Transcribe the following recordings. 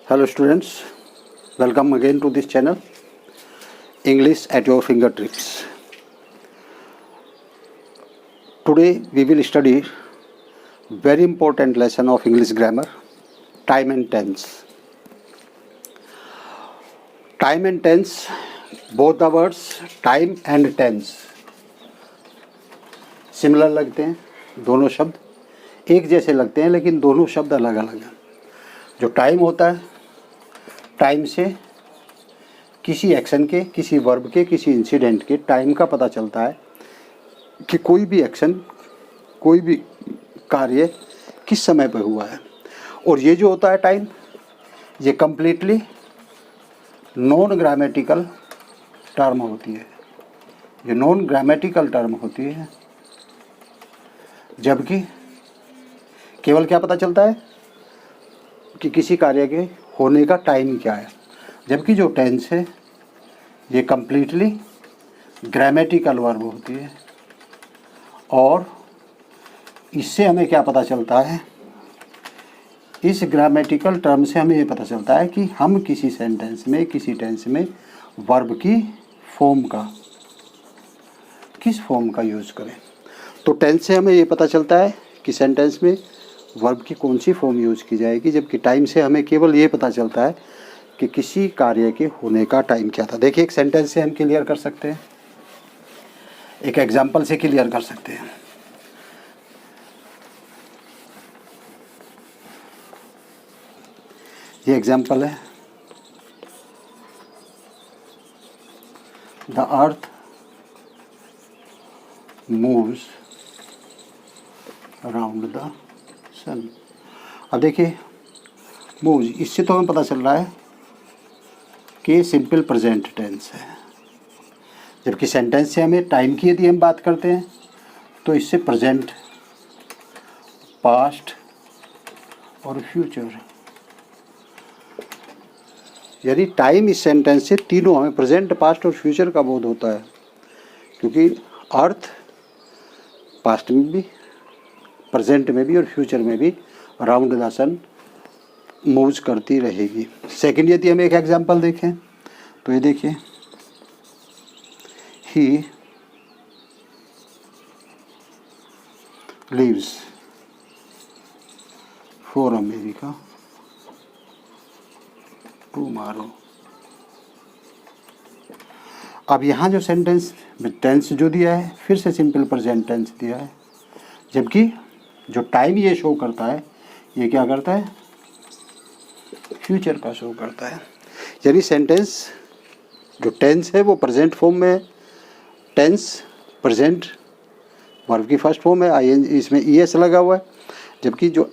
Hello students, welcome again to this channel, English at your fingertips. Today we will study very important lesson of English grammar, time and tense. Time and tense, both the words time and tense similar लगते हैं, दोनों शब्द एक जैसे लगते हैं लेकिन दोनों शब्द अलग अलग हैं। जो टाइम होता है, टाइम से किसी एक्शन के, किसी वर्ब के, किसी इंसिडेंट के टाइम का पता चलता है कि कोई भी एक्शन, कोई भी कार्य किस समय पर हुआ है। और ये जो होता है टाइम, ये कम्प्लीटली नॉन ग्रामेटिकल टर्म होती है। ये नॉन ग्रामेटिकल टर्म होती है, जबकि केवल क्या पता चलता है कि किसी कार्य के होने का टाइम क्या है। जबकि जो टेंस है ये कम्प्लीटली ग्रामेटिकल वर्ब होती है और इससे हमें क्या पता चलता है, इस ग्रामेटिकल टर्म से हमें ये पता चलता है कि हम किसी सेंटेंस में, किसी टेंस में वर्ब की फॉर्म का, किस फॉर्म का यूज़ करें। तो टेंस से हमें ये पता चलता है कि सेंटेंस में वर्ब की कौन सी फॉर्म यूज़ की जाएगी, जबकि टाइम से हमें केवल ये पता चलता है कि किसी कार्य के होने का टाइम क्या था। देखिए, एक सेंटेंस से हम क्लियर कर सकते हैं, एक एग्जांपल से क्लियर कर सकते हैं। ये एग्जांपल है, the earth moves around the sun. अब देखिए, मूव्स, इससे तो हमें पता चल रहा है कि सिंपल प्रेजेंट टेंस है। जबकि सेंटेंस से हमें टाइम की यदि हम बात करते हैं तो इससे प्रेजेंट, पास्ट और फ्यूचर, यानी टाइम इस सेंटेंस से तीनों हमें प्रेजेंट, पास्ट और फ्यूचर का बोध होता है, क्योंकि अर्थ पास्ट में भी, प्रेजेंट में भी और फ्यूचर में भी अराउंड द सन मूव्स करती रहेगी। सेकंड, यदि हम एक एग्जांपल देखें तो ये देखिए, he leaves for America tomorrow. अब यहाँ जो सेंटेंस में टेंस जो दिया है, फिर से सिंपल प्रेजेंट टेंस दिया है, जबकि जो टाइम ये शो करता है ये क्या करता है, फ्यूचर का शो करता है। यानी सेंटेंस जो टेंस है वो प्रेजेंट फॉर्म में है, टेंस प्रेजेंट वर्ब की फर्स्ट फॉर्म है, आईएनजी, इसमें ईएस लगा हुआ है। जबकि जो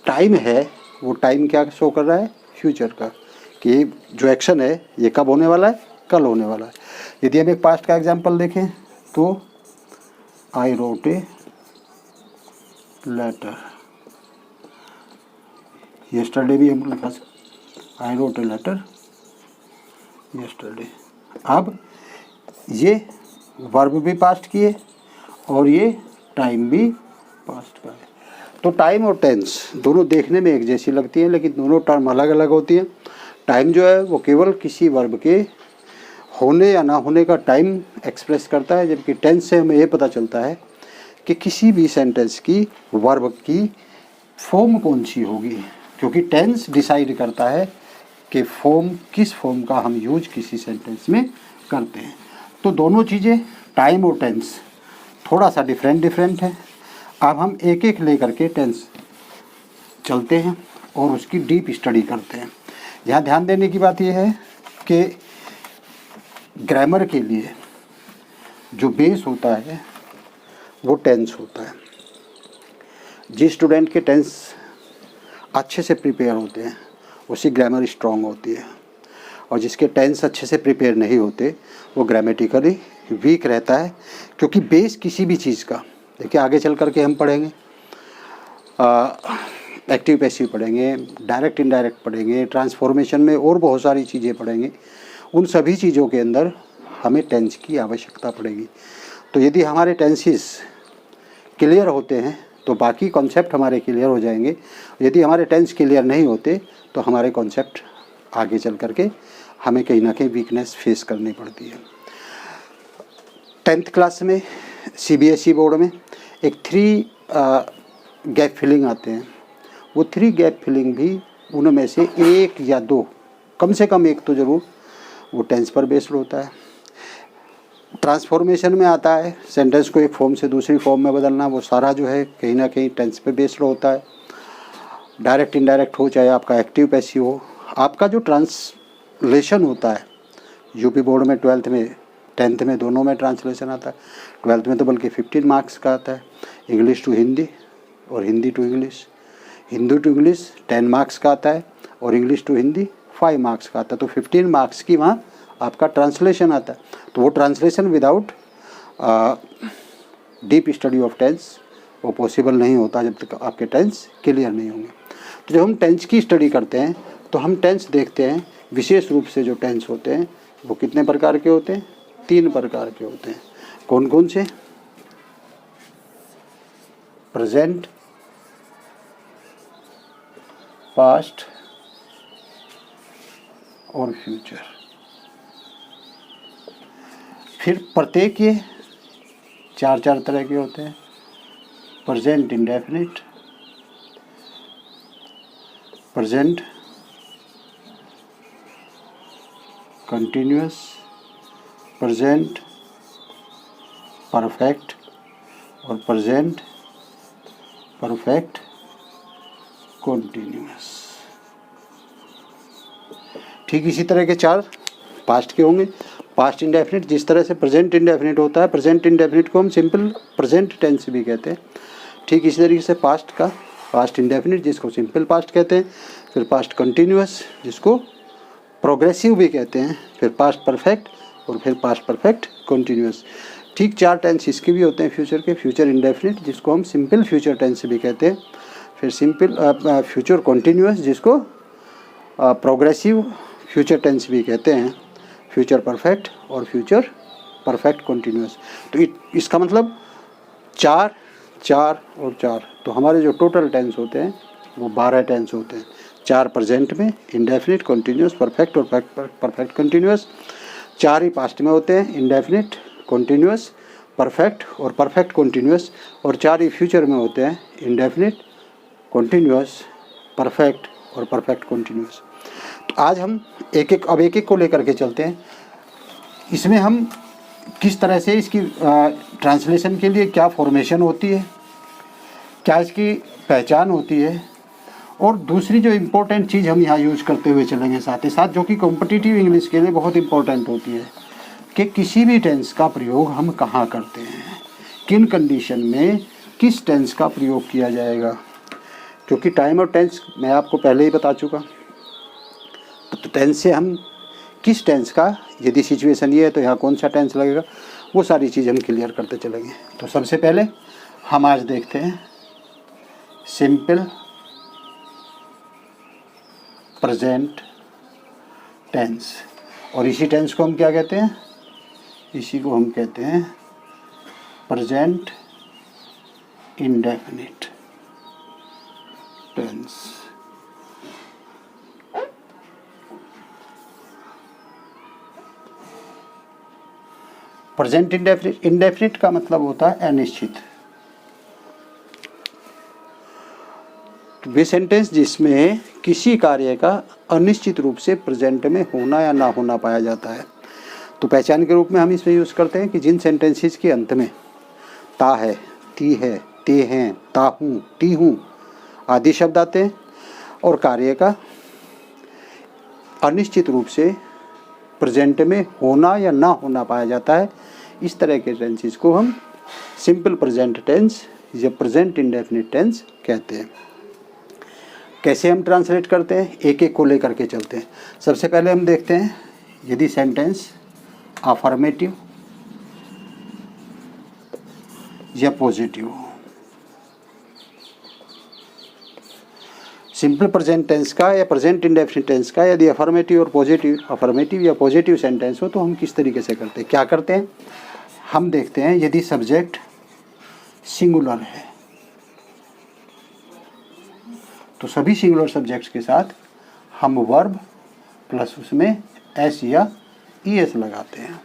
टाइम है वो टाइम क्या शो कर रहा है, फ्यूचर का, कि जो एक्शन है ये कब होने वाला है, कल होने वाला है। यदि हम एक पास्ट का एग्जांपल देखें तो I wrote a letter, yesterday भी हम लिखा सकते, I wrote a letter yesterday. अब ये वर्ब भी पास्ट की है और ये टाइम भी पास्ट का है। तो टाइम और टेंस दोनों देखने में एक जैसी लगती हैं, लेकिन दोनों टर्म अलग अलग होती हैं। टाइम जो है वो केवल किसी वर्ब के होने या ना होने का टाइम एक्सप्रेस करता है, जबकि टेंस से हमें ये पता चलता है कि किसी भी सेंटेंस की वर्ब की फॉर्म कौन सी होगी, क्योंकि टेंस डिसाइड करता है कि फॉर्म, किस फॉर्म का हम यूज किसी सेंटेंस में करते हैं। तो दोनों चीज़ें, टाइम और टेंस, थोड़ा सा डिफरेंट है। अब हम एक एक लेकर के टेंस चलते हैं और उसकी डीप स्टडी करते हैं। यहाँ ध्यान देने की बात यह है कि ग्रामर के लिए जो बेस होता है वो टेंस होता है। जिस स्टूडेंट के टेंस अच्छे से प्रिपेयर होते हैं उसी ग्रामर स्ट्रॉन्ग होती है, और जिसके टेंस अच्छे से प्रिपेयर नहीं होते वो ग्रामेटिकली वीक रहता है। क्योंकि बेस किसी भी चीज़ का, देखिए आगे चल करके हम पढ़ेंगे, एक्टिव पैसिव पढ़ेंगे, डायरेक्ट इनडायरेक्ट पढ़ेंगे, ट्रांसफॉर्मेशन में और बहुत सारी चीज़ें पढ़ेंगे। उन सभी चीज़ों के अंदर हमें टेंस की आवश्यकता पड़ेगी। तो यदि हमारे टेंसेस क्लियर होते हैं तो बाकी कॉन्सेप्ट हमारे क्लियर हो जाएंगे। यदि हमारे टेंस क्लियर नहीं होते तो हमारे कॉन्सेप्ट आगे चल करके हमें कहीं ना कहीं वीकनेस फेस करनी पड़ती है। 10th क्लास में CBSE बोर्ड में एक 3 गैप फिलिंग आते हैं। वो 3 गैप फिलिंग भी उनमें से 1 या 2, कम से कम 1 तो ज़रूर वो टेंस पर बेस्ड होता है। ट्रांसफॉर्मेशन में आता है, सेंटेंस को एक फॉर्म से दूसरी फॉर्म में बदलना, वो सारा जो है कहीं ना कहीं टेंस पे बेस्ड होता है। डायरेक्ट इनडायरेक्ट हो, चाहे आपका एक्टिव पैसिव हो। आपका जो ट्रांसलेशन होता है यूपी बोर्ड में 12th में 10th में दोनों में ट्रांसलेशन आता है। 12th में तो बल्कि 15 मार्क्स का आता है, इंग्लिश टू हिंदी और Hindi to English. Hindi to English 10 marks का आता है और इंग्लिश टू हिंदी 5 मार्क्स का आता है। तो 15 मार्क्स की वहाँ आपका ट्रांसलेशन आता है। तो वो translation without deep study of tense वो पॉसिबल नहीं होता जब तक आपके टेंस क्लियर नहीं होंगे। तो जब हम टेंस की स्टडी करते हैं तो हम टेंस देखते हैं, विशेष रूप से जो टेंस होते हैं वो कितने प्रकार के होते हैं? 3 प्रकार के होते हैं। कौन कौन से? प्रेजेंट, पास्ट और फ्यूचर। फिर प्रत्येक ये 4 तरह के होते हैं। Present indefinite, present continuous, present perfect और प्रेजेंट परफेक्ट कॉन्टिन्यूअस। ठीक इसी तरह के 4 पास्ट के होंगे। पास्ट इंडेफिनिट जिस तरह से प्रेजेंट इंडेफिनिट होता है, प्रेजेंट इंडेफिनिट को हम सिंपल प्रेजेंट टेंस भी कहते हैं। ठीक इसी तरीके से पास्ट का पास्ट इंडेफिनिट जिसको सिंपल पास्ट कहते हैं, फिर पास्ट कंटिन्यूअस जिसको प्रोग्रेसिव भी कहते हैं, फिर पास्ट परफेक्ट और फिर पास्ट परफेक्ट कंटिन्यूअस। ठीक 4 टेंस इसके भी होते हैं फ्यूचर के। फ्यूचर इंडेफिनिट जिसको हम सिंपल फ्यूचर टेंस भी कहते हैं, फिर सिंपल फ्यूचर कंटिन्यूअस जिसको प्रोग्रेसिव फ्यूचर टेंस भी कहते हैं, फ्यूचर परफेक्ट और फ्यूचर परफेक्ट कंटिन्यूअस। तो इसका मतलब 4 4 और 4, तो हमारे जो टोटल टेंस होते हैं वो 12 टेंस होते हैं। 4 प्रेजेंट में इंडेफिनिट, कंटिन्यूअस, परफेक्ट और परफेक्ट कंटिन्यूअस। 4 ही पास्ट में होते हैं, इंडेफिनिट, कंटिन्यूअस, परफेक्ट और परफेक्ट कंटिन्यूअस। और 4 ही फ्यूचर में होते हैं, इंडेफिनिट, कंटिन्यूअस, परफेक्ट और परफेक्ट कंटिन्यूअस। तो आज हम एक एक को लेकर के चलते हैं। इसमें हम किस तरह से इसकी ट्रांसलेशन के लिए क्या फॉर्मेशन होती है, क्या इसकी पहचान होती है, और दूसरी जो इम्पोर्टेंट चीज़ हम यहाँ यूज़ करते हुए चलेंगे साथ ही साथ, जो कि कॉम्पिटिटिव इंग्लिश के लिए बहुत इम्पोर्टेंट होती है, कि किसी भी टेंस का प्रयोग हम कहाँ करते हैं, किन कंडीशन में किस टेंस का प्रयोग किया जाएगा। क्योंकि टाइम और टेंस मैं आपको पहले ही बता चुका। तो टेंस से हम किस टेंस का, यदि सिचुएशन ये है तो यहाँ कौन सा टेंस लगेगा, वो सारी चीज़ हम क्लियर करते चलेंगे। तो सबसे पहले हम आज देखते हैं सिंपल प्रेजेंट टेंस। और इसी टेंस को हम क्या कहते हैं? इसी को हम कहते हैं present indefinite tense. Present indefinite का मतलब होता है अनिश्चित। वे सेंटेंस जिसमें किसी कार्य का अनिश्चित रूप से प्रेजेंट में होना या ना होना पाया जाता है। तो पहचान के रूप में हम इसमें यूज़ करते हैं कि जिन सेंटेंसेस के अंत में ता है, ती है, ते हैं, ता हूँ, ती हूँ आदि शब्द आते हैं और कार्य का अनिश्चित रूप से प्रेजेंट में होना या ना होना पाया जाता है, इस तरह के टेंसेस को हम सिंपल प्रेजेंट टेंस या प्रेजेंट इंडेफिनिट टेंस कहते हैं। कैसे हम ट्रांसलेट करते हैं, एक एक को लेकर के चलते हैं। सबसे पहले हम देखते हैं यदि सेंटेंस अफर्मेटिव या पॉजिटिव हो। सिंपल प्रेजेंट टेंस का या प्रेजेंट इंडेफिनिट टेंस का यदि अफर्मेटिव या पॉजिटिव सेंटेंस हो तो हम किस तरीके से करते हैं, क्या करते हैं, हम देखते हैं। यदि सब्जेक्ट सिंगुलर है तो सभी सिंगुलर सब्जेक्ट्स के साथ हम वर्ब प्लस उसमें एस या ई एस लगाते हैं।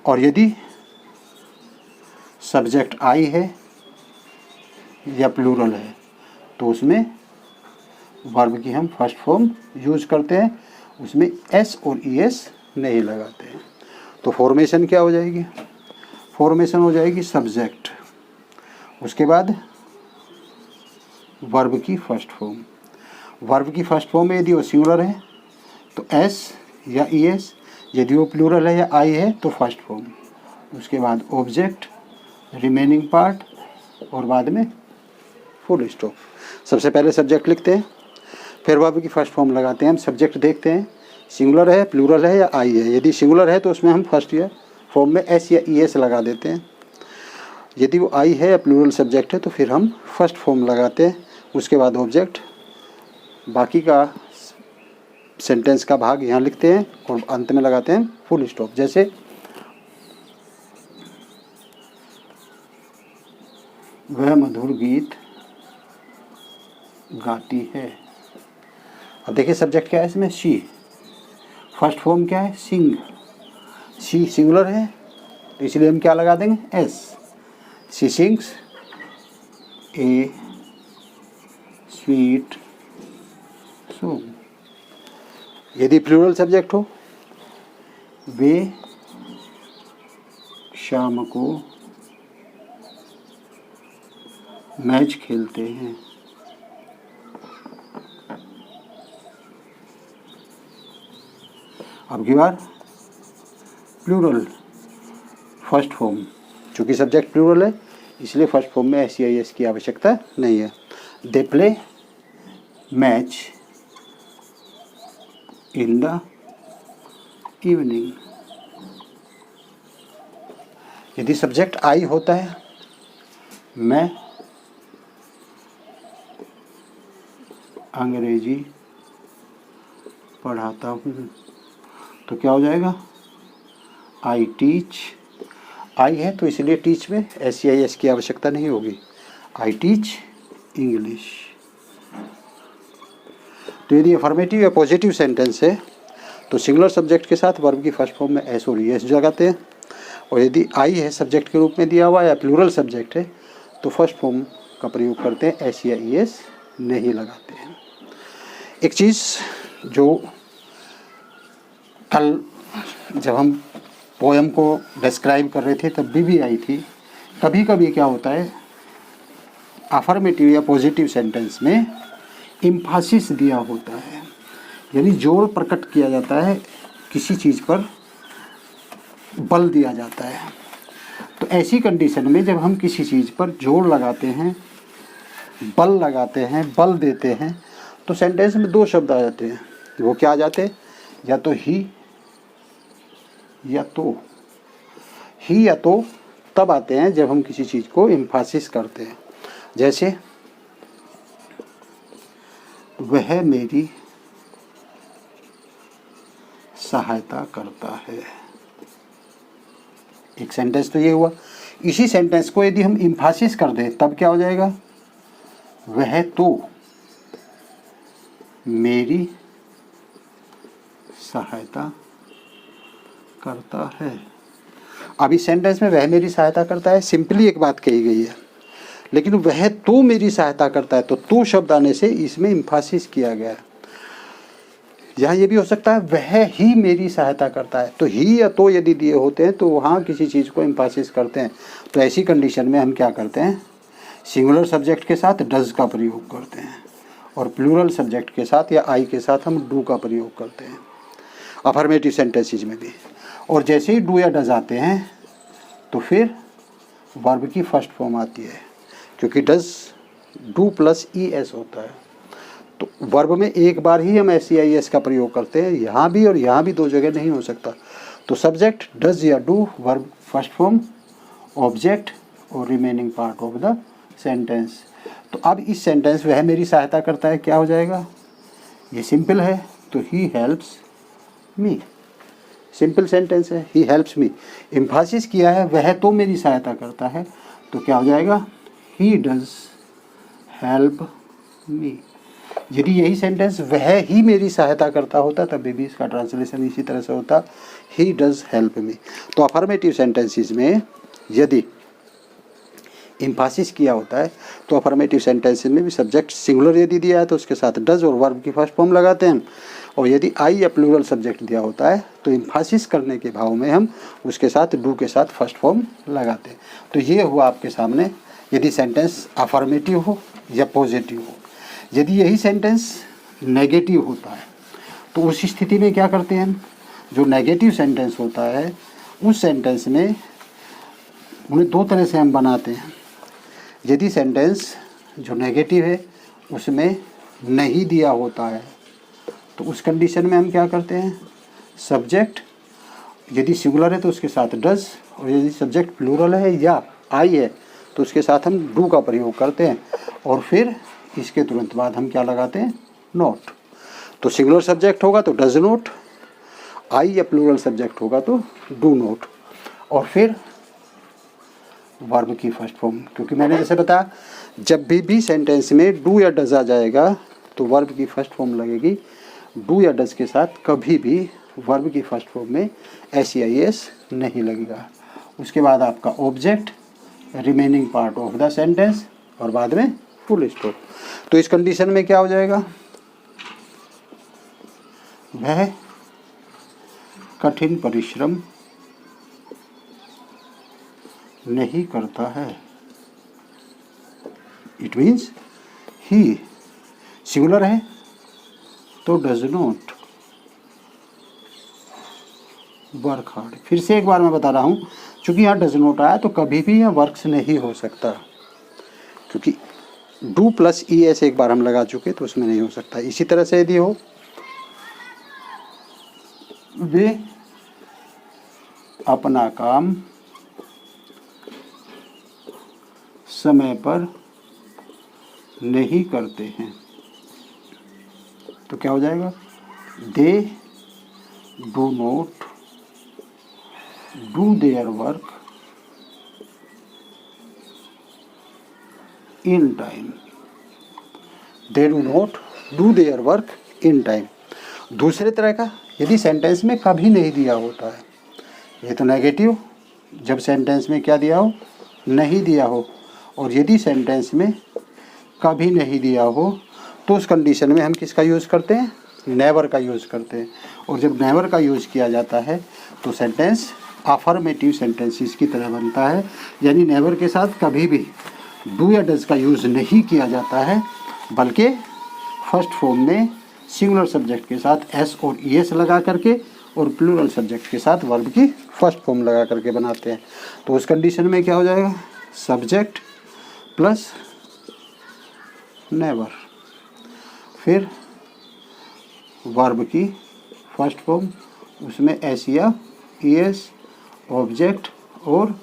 और यदि सब्जेक्ट आई है या प्लूरल है तो उसमें वर्ब की हम फर्स्ट फॉर्म यूज करते हैं, उसमें एस और ई एस नहीं लगाते हैं। तो फॉर्मेशन क्या हो जाएगी? फॉर्मेशन हो जाएगी सब्जेक्ट, उसके बाद वर्ब की फर्स्ट फॉर्म। वर्ब की फर्स्ट फॉर्म में यदि वो सिंगुलर है तो एस या ई एस, यदि वो प्लूरल है या आई है तो फर्स्ट फॉर्म, उसके बाद ऑब्जेक्ट, रिमेनिंग पार्ट और बाद में फुल स्टॉप। सबसे पहले सब्जेक्ट लिखते हैं, फिर वर्ब की फर्स्ट फॉर्म लगाते हैं। हम सब्जेक्ट देखते हैं सिंगुलर है, प्लूरल है या आई है। यदि सिंगुलर है तो उसमें हम फर्स्ट ईयर फॉर्म में एस या ई एस लगा देते हैं। यदि वो आई है या प्लूरल सब्जेक्ट है तो फिर हम फर्स्ट फॉर्म लगाते हैं, उसके बाद ऑब्जेक्ट, बाकी का सेंटेंस का भाग यहाँ लिखते हैं और अंत में लगाते हैं फुल स्टॉप। जैसे वह मधुर गीत गाती है। अब देखिए सब्जेक्ट क्या है इसमें? शी। फर्स्ट फॉर्म क्या है? सिंग। शी सिंगुलर है तो इसलिए हम क्या लगा देंगे? S. She sings A sweet song. यदि प्लूरल सब्जेक्ट हो, वे शाम को मैच खेलते हैं। अब की बार प्लूरल फर्स्ट फॉर्म, चूँकि सब्जेक्ट प्लूरल है इसलिए फर्स्ट फॉर्म में एस या एस की आवश्यकता नहीं है। They play match in the evening. यदि सब्जेक्ट आई होता है, मैं अंग्रेजी पढ़ाता हूँ, तो क्या हो जाएगा? I teach. आई है तो इसलिए टीच में एस या एस की आवश्यकता नहीं होगी। I teach English. तो यदि अफर्मेटिव या पॉजिटिव सेंटेंस है तो सिंगुलर सब्जेक्ट के साथ वर्ब की फर्स्ट फॉर्म में एस और ई एस लगाते हैं, और यदि आई है सब्जेक्ट के रूप में दिया हुआ या प्लूरल सब्जेक्ट है तो फर्स्ट फॉर्म का प्रयोग करते हैं, एस या ई एस नहीं लगाते हैं। एक चीज़ जो कल जब हम पोएम को डिस्क्राइब कर रहे थे तब भी आई थी, कभी कभी क्या होता है अफर्मेटिव या पॉजिटिव सेंटेंस में इम्फासिस दिया होता है, यानी जोर प्रकट किया जाता है, किसी चीज़ पर बल दिया जाता है। तो ऐसी कंडीशन में जब हम किसी चीज़ पर जोर लगाते हैं, बल लगाते हैं, बल देते हैं, तो सेंटेंस में दो शब्द आ जाते हैं। वो क्या आ जाते हैं? या तो ही या तो। ही या तो तब आते हैं जब हम किसी चीज़ को इम्फासिस करते हैं। जैसे वह मेरी सहायता करता है। एक सेंटेंस तो ये हुआ। इसी सेंटेंस को यदि हम इम्फासिस कर दें तब क्या हो जाएगा? वह तो मेरी सहायता करता है। अब इस सेंटेंस में वह मेरी सहायता करता है सिंपली एक बात कही गई है, लेकिन वह तो मेरी सहायता करता है, तो शब्द आने से इसमें इम्फासिस किया गया है। यहाँ ये भी हो सकता है वह ही मेरी सहायता करता है, तो ही या तो यदि दिए होते हैं तो वहाँ किसी चीज़ को इम्फासिस करते हैं। तो ऐसी कंडीशन में हम क्या करते हैं? सिंगुलर सब्जेक्ट के साथ डज का प्रयोग करते हैं, और प्लूरल सब्जेक्ट के साथ या आई के साथ हम डू का प्रयोग करते हैं अफर्मेटिव सेंटेंसेस में भी। और जैसे ही डू या डज आते हैं तो फिर वर्ब की फर्स्ट फॉर्म आती है, क्योंकि does do plus E S होता है। तो वर्ब में एक बार ही हम एस आई एस का प्रयोग करते हैं, यहाँ भी और यहाँ भी दो जगह नहीं हो सकता। तो सब्जेक्ट डज या do, verb first form, object और remaining part of the sentence. तो अब इस सेंटेंस वह मेरी सहायता करता है क्या हो जाएगा? ये सिंपल है तो he helps me. Simple sentence है, ही हेल्प्स मी। इम्फासिस किया है वह तो मेरी सहायता करता है, तो क्या हो जाएगा? He does help me. यदि यही सेंटेंस वह ही मेरी सहायता करता होता तब भी इसका ट्रांसलेशन इसी तरह से होता, ही डज हेल्प मी। तो अफर्मेटिव सेंटेंसेस में यदि एम्फासिस किया होता है तो अफर्मेटिव सेंटेंसेस में भी सब्जेक्ट सिंगुलर यदि दिया है तो उसके साथ डज और वर्ब की फर्स्ट फॉर्म लगाते हैं, और यदि आई या प्लूरल सब्जेक्ट दिया होता है तो एम्फासिस करने के भाव में हम उसके साथ डू के साथ फर्स्ट फॉर्म लगाते हैं। तो ये हुआ आपके सामने यदि सेंटेंस अफर्मेटिव हो या पॉजिटिव हो। यदि यही सेंटेंस नेगेटिव होता है तो उस स्थिति में क्या करते हैं हम, जो नेगेटिव सेंटेंस होता है उस सेंटेंस में उन्हें दो तरह से हम बनाते हैं। यदि सेंटेंस जो नेगेटिव है उसमें नहीं दिया होता है तो उस कंडीशन में हम क्या करते हैं, सब्जेक्ट यदि सिंगुलर है तो उसके साथ डज, और यदि सब्जेक्ट प्लूरल है या आई है तो उसके साथ हम डू का प्रयोग करते हैं, और फिर इसके तुरंत बाद हम क्या लगाते हैं, नोट। तो सिंगुलर सब्जेक्ट होगा तो डज नोट, आई या प्लूरल सब्जेक्ट होगा तो डू नोट, और फिर वर्ब की फर्स्ट फॉर्म। क्योंकि मैंने जैसे बताया जब भी सेंटेंस में डू या डज आ जाएगा तो वर्ब की फर्स्ट फॉर्म लगेगी। डू या डज के साथ कभी भी वर्ब की फर्स्ट फॉर्म में SEIS नहीं लगेगा। उसके बाद आपका object, remaining part of the sentence, और बाद में फुल स्टॉप। तो इस कंडीशन में क्या हो जाएगा, वह कठिन परिश्रम नहीं करता है। इट मीन्स ही सिंगुलर है तो डज नॉट वर्क हार्ड। फिर से एक बार मैं बता रहा हूँ, चूंकि यहाँ डज नॉट आया तो कभी भी यहाँ वर्क्स नहीं हो सकता, क्योंकि डू प्लस ES एक बार हम लगा चुके तो उसमें नहीं हो सकता। इसी तरह से यदि हो वे अपना काम समय पर नहीं करते हैं तो क्या हो जाएगा, they do not do their work in time. They do not do their work in time. दूसरे तरह का, यदि सेंटेंस में कभी नहीं दिया होता है, ये तो नेगेटिव, जब सेंटेंस में क्या दिया हो, नहीं दिया हो, और यदि सेंटेंस में कभी नहीं दिया हो तो उस कंडीशन में हम किसका यूज़ करते हैं, नेवर का यूज़ करते हैं। और जब नेवर का यूज़ किया जाता है तो सेंटेंस अफर्मेटिव सेंटेंसेस की तरह बनता है, यानी नेवर के साथ कभी भी डू या डज का यूज़ नहीं किया जाता है, बल्कि फर्स्ट फॉर्म में सिंगुलर सब्जेक्ट के साथ S और ES लगा करके और प्लूरल सब्जेक्ट के साथ वर्ब की फर्स्ट फॉर्म लगा करके बनाते हैं। तो उस कंडीशन में क्या हो जाएगा, सब्जेक्ट प्लस नेवर, फिर वर्ब की फर्स्ट फॉर्म, उसमें S या ES, ऑब्जेक्ट और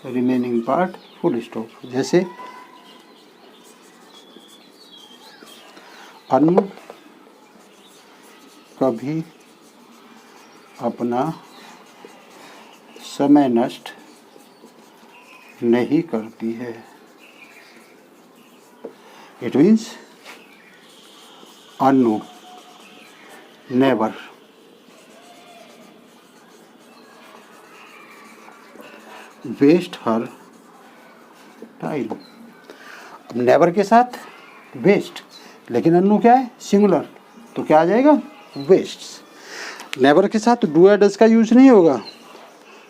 रिमेनिंग पार्ट फुल स्टॉप। जैसे अनु कभी अपना समय नष्ट नहीं करती है। It means Anu never waste her time. अब नेवर के साथ वेस्ट, लेकिन अनु क्या है, सिंगुलर, तो क्या आ जाएगा, वेस्ट। नेवर के साथ डू या डज का यूज नहीं होगा।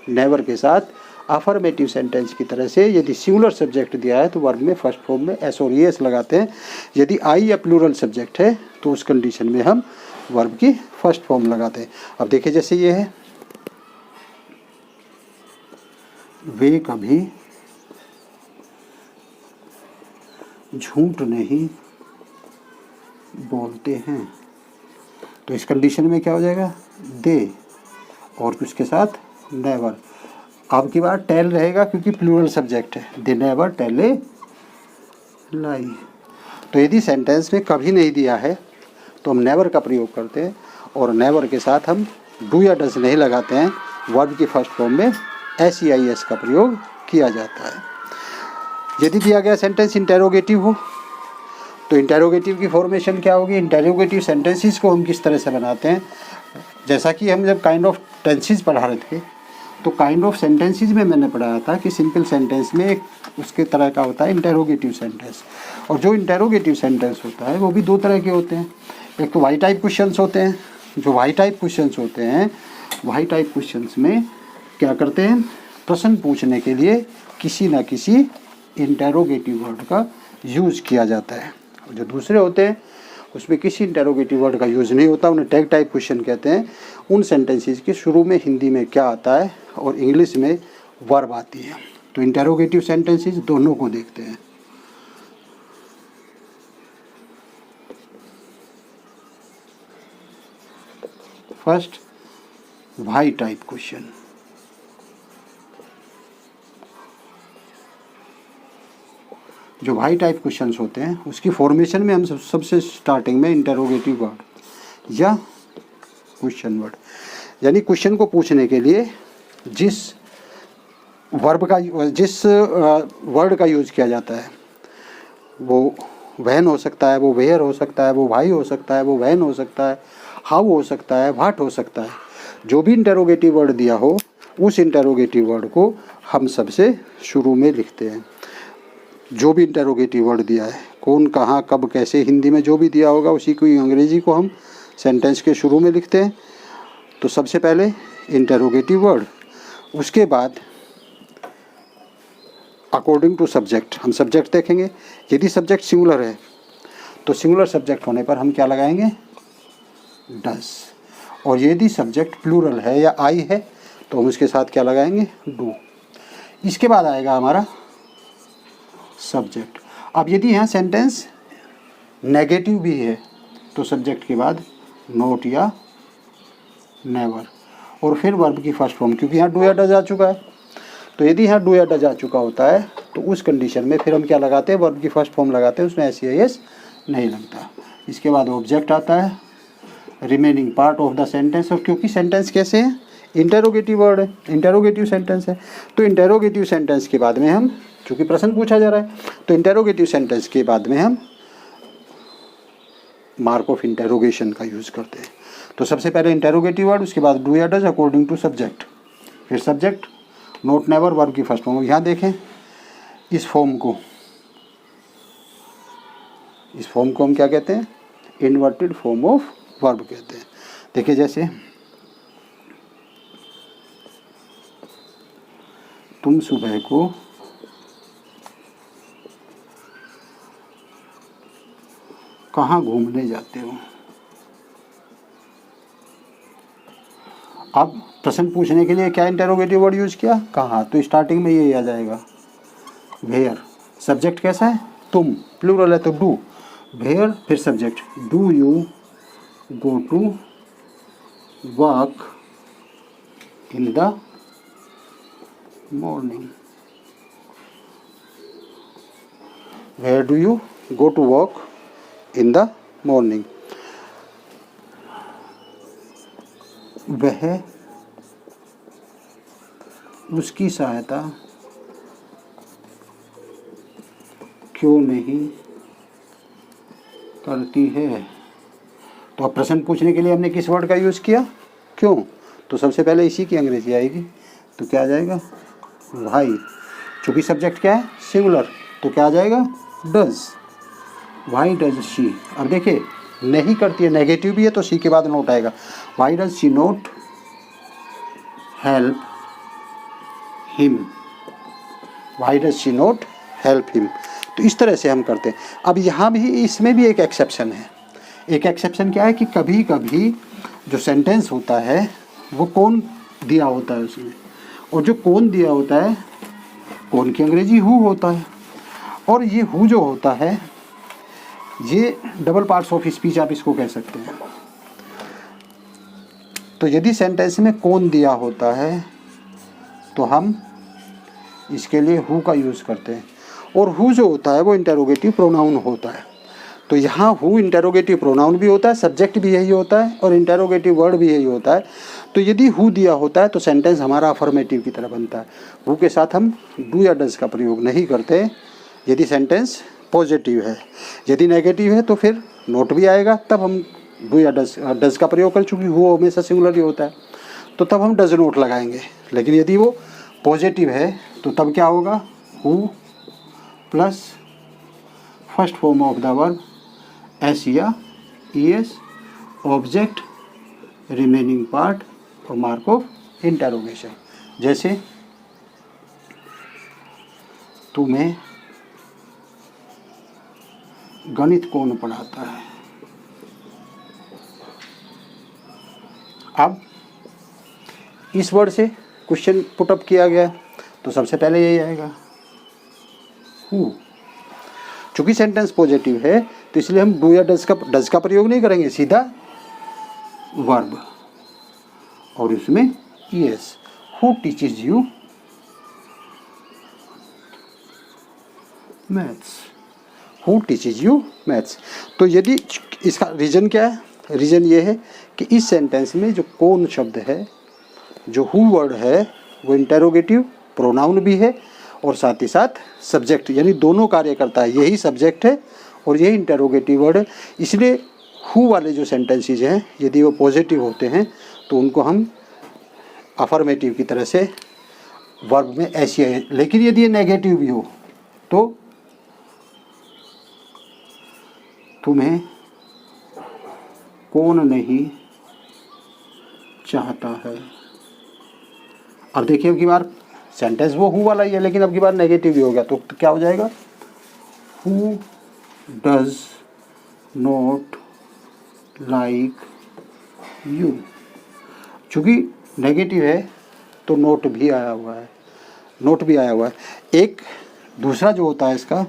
नेवर के साथ अफर्मेटिव सेंटेंस की तरह से यदि सिंगुलर सब्जेक्ट दिया है तो वर्ब में फर्स्ट फॉर्म में S और ES लगाते हैं। यदि आई या प्लूरल सब्जेक्ट है तो उस कंडीशन में हम वर्ब की फर्स्ट फॉर्म लगाते हैं। अब देखिए जैसे ये है, वे कभी झूठ नहीं बोलते हैं, तो इस कंडीशन में क्या हो जाएगा, दे और उसके साथ नेवर। अब की बार टेल रहेगा क्योंकि प्लूरल सब्जेक्ट है, दे नेवर टेल ए लाई। तो यदि सेंटेंस में कभी नहीं दिया है तो हम नेवर का प्रयोग करते हैं, और नेवर के साथ हम डू या डज नहीं लगाते हैं, वर्ब की फर्स्ट फॉर्म में SEIS का प्रयोग किया जाता है। यदि दिया गया सेंटेंस इंटेरोगेटिव हो तो इंटेरोगेटिव की फॉर्मेशन क्या होगी, इंटेरोगेटिव सेंटेंसेस को हम किस तरह से बनाते हैं, जैसा कि हम जब काइंड ऑफ टेंसेस पढ़ा रहे थे तो काइंड ऑफ सेंटेंसेस में मैंने पढ़ाया था कि सिंपल सेंटेंस में एक उसके तरह का होता है इंटेरोगेटिव सेंटेंस, और जो इंटेरोगेटिव सेंटेंस होता है वो भी दो तरह के होते हैं। एक तो वाई टाइप क्वेश्चंस होते हैं, जो वाई टाइप क्वेश्चंस होते हैं, वाई टाइप क्वेश्चंस में क्या करते हैं, प्रश्न पूछने के लिए किसी न किसी इंटेरोगेटिव वर्ड का यूज़ किया जाता है। और जो दूसरे होते हैं उसमें किसी इंटेरोगेटिव वर्ड का यूज़ नहीं होता, उन्हें टैग टाइप क्वेश्चन कहते हैं। उन सेंटेंसेस के शुरू में हिंदी में क्या आता है और इंग्लिश में वर्ब आती है। तो इंटेरोगेटिव सेंटेंसेस दोनों को देखते हैं। First, why type question. जो वाई टाइप क्वेश्चंस होते हैं उसकी फॉर्मेशन में हम सबसे स्टार्टिंग में इंटेरोगेटिव वर्ड या क्वेश्चन वर्ड, यानी क्वेश्चन को पूछने के लिए जिस वर्ब का वर्ड का यूज़ किया जाता है, वो वैन हो सकता है, वो वेयर हो सकता है, वो वाई हो सकता है, वो वैन हो सकता है, हाउ हो सकता है, व्हाट हो सकता है। जो भी इंटेरोगेटिव वर्ड दिया हो उस इंटेरोगेटिव वर्ड को हम सबसे शुरू में लिखते हैं। जो भी इंटेरोगेटिव वर्ड दिया है, कौन, कहाँ, कब, कैसे, हिंदी में जो भी दिया होगा उसी को अंग्रेजी को हम सेंटेंस के शुरू में लिखते हैं। तो सबसे पहले इंटेरोगेटिव वर्ड, उसके बाद अकॉर्डिंग टू सब्जेक्ट हम सब्जेक्ट देखेंगे। यदि सब्जेक्ट सिंगुलर है तो सिंगुलर सब्जेक्ट होने पर हम क्या लगाएंगे, डस, और यदि सब्जेक्ट प्लूरल है या आई है तो हम उसके साथ क्या लगाएंगे, डू। इसके बाद आएगा हमारा सब्जेक्ट। अब यदि यहाँ सेंटेंस नेगेटिव भी है तो सब्जेक्ट के बाद नोट या नेवर, और फिर वर्ब की फर्स्ट फॉर्म, क्योंकि यहाँ डू या डज आ चुका है। तो यदि यहाँ डू या डज आ चुका होता है तो उस कंडीशन में फिर हम क्या लगाते हैं, वर्ब की फर्स्ट फॉर्म लगाते हैं, उसमें एस नहीं लगता। इसके बाद ऑब्जेक्ट आता है, remaining part of the sentence, और क्योंकि सेंटेंस कैसे है, इंटेरोगेटिव वर्ड है, इंटेरोगेटिव सेंटेंस है, तो इंटेरोगेटिव सेंटेंस के बाद में हम, चूँकि प्रश्न पूछा जा रहा है, तो इंटेरोगेटिव सेंटेंस के बाद में हम मार्क ऑफ इंटेरोगेशन का यूज़ करते हैं। तो सबसे पहले इंटेरोगेटिव वर्ड, उसके बाद डू या डज अकॉर्डिंग टू सब्जेक्ट, फिर सब्जेक्ट, नोट नेवर, वर्ब की फर्स्ट फॉर्म। यहाँ देखें इस फॉर्म को हम क्या कहते हैं, इन्वर्टेड फॉर्म ऑफ वर्ब कहते हैं। देखिए जैसे तुम सुबह को कहाँ घूमने जाते हो। अब प्रश्न पूछने के लिए क्या इंटेरोगेटिव वर्ड यूज़ किया, कहाँ, तो स्टार्टिंग में यही आ जाएगा, वेयर। सब्जेक्ट कैसा है, तुम, प्लूरल है तो डू, वेयर, फिर subject, do you go to walk in the morning, where do you go to walk in the morning. वह उसकी सहायता क्यों नहीं करती है। तो अब प्रश्न पूछने के लिए हमने किस वर्ड का यूज़ किया, क्यों, तो सबसे पहले इसी की अंग्रेजी आएगी, तो क्या आ जाएगा, वाई। चूँकि सब्जेक्ट क्या है, सिंगुलर, तो क्या आ जाएगा, डज, वाई डज शी। अब देखिए नहीं करती है, नेगेटिव भी है तो सी के बाद नोट आएगा, why does she note help him, why does she note help him. तो इस तरह से हम करते हैं। अब यहाँ भी, इसमें भी एक एक्सेप्शन है। एक एक्सेप्शन क्या है कि कभी कभी जो सेंटेंस होता है वो कौन दिया होता है उसमें, और जो कौन दिया होता है, कौन की अंग्रेजी हु होता है, और ये हु जो होता है ये डबल पार्ट्स ऑफ स्पीच आप इसको कह सकते हैं। तो यदि सेंटेंस में कौन दिया होता है तो हम इसके लिए हु का यूज़ करते हैं, और हु जो होता है वो इंटेरोगेटिव प्रोनाउन होता है। तो यहाँ हु इंटेरोगेटिव प्रोनाउन भी होता है, सब्जेक्ट भी यही होता है, और इंटेरोगेटिव वर्ड भी यही होता है। तो यदि हु दिया होता है तो सेंटेंस हमारा अफर्मेटिव की तरह बनता है। हु के साथ हम डू या डज का प्रयोग नहीं करते यदि सेंटेंस पॉजिटिव है। यदि नेगेटिव है तो फिर नोट भी आएगा, तब हम डू या डज का प्रयोग कर, चूँकि वो हमेशा सिंगुलर ही होता है तो तब हम डज नोट लगाएंगे। लेकिन यदि वो पॉजिटिव है तो तब क्या होगा, who plus first form of the verb S या ईएस, ऑब्जेक्ट, रिमेनिंग पार्ट और मार्क ऑफ इंटरोगेशन। जैसे तुम्हें गणित कौन पढ़ाता है। अब इस वर्ड से क्वेश्चन पुटअप किया गया तो सबसे पहले यही आएगा, हु। चूँकि सेंटेंस पॉजिटिव है तो इसलिए हम डू या डज का प्रयोग नहीं करेंगे, सीधा वर्ब, और उसमें yes, who teaches you maths, who teaches you maths. तो यदि इसका रीज़न क्या है, रीज़न ये है कि इस सेंटेंस में जो कौन शब्द है, जो हु वर्ड है, वो इंटेरोगेटिव प्रोनाउन भी है और साथ ही साथ सब्जेक्ट, यानी दोनों कार्य करता है। यही सब्जेक्ट है और यही इंटेरोगेटिव वर्ड है। इसलिए हु वाले जो सेंटेंसेस हैं यदि वो पॉजिटिव होते हैं तो उनको हम अफर्मेटिव की तरह से वर्ब में ऐसी है। लेकिन यदि ये नेगेटिव भी हो तो तुम्हें कौन नहीं चाहता है। अब देखिए अब की बार सेंटेंस वो हु वाला ही है लेकिन अब की बार नेगेटिव भी हो गया तो क्या हो जाएगा, who does not like you. चूँकि नेगेटिव है तो नोट भी आया हुआ है, नोट भी आया हुआ है। एक दूसरा जो होता है इसका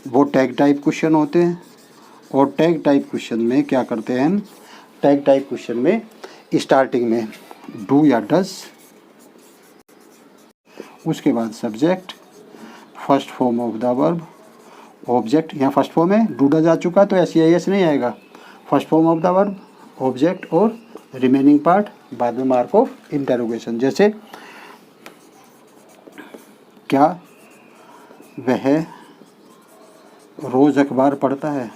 वो टैग टाइप क्वेश्चन होते हैं, और टैग टाइप क्वेश्चन में क्या करते हैं हम, टैग टाइप क्वेश्चन में स्टार्टिंग में डू या डज, उसके बाद subject, first form of the verb, object, यहाँ फर्स्ट फॉर्म है, डू डज आ चुका तो एस एस नहीं आएगा, first form of the verb, object और रिमेनिंग पार्ट, बाद में मार्क ऑफ इंटरोगेशन। जैसे क्या वह रोज अखबार पढ़ता है।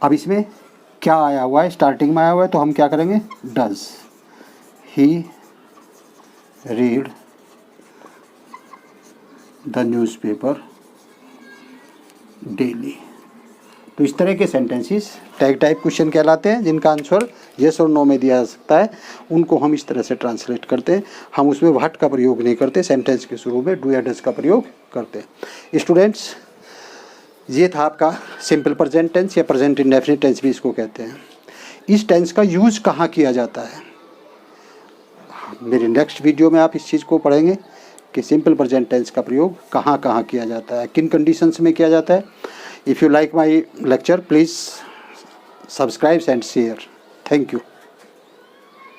अब इसमें क्या आया हुआ है, स्टार्टिंग में आया हुआ है तो हम क्या करेंगे, does he read the newspaper daily. तो इस तरह के सेंटेंसेस टैग टाइप क्वेश्चन कहलाते हैं, जिनका आंसर येस और नो में दिया जा सकता है। उनको हम इस तरह से ट्रांसलेट करते हैं, हम उसमें व्हाट का प्रयोग नहीं करते, सेंटेंस के शुरू में डू या डज का प्रयोग करते हैं। स्टूडेंट्स, ये था आपका सिंपल प्रेजेंट टेंस या प्रेजेंट इंडेफिनिट टेंस भी इसको कहते हैं। इस टेंस का यूज़ कहाँ किया जाता है, मेरे नेक्स्ट वीडियो में आप इस चीज़ को पढ़ेंगे कि सिंपल प्रेजेंट टेंस का प्रयोग कहाँ कहाँ किया जाता है, किन कंडीशंस में किया जाता है। If you like my lecture please subscribe and share. Thank you.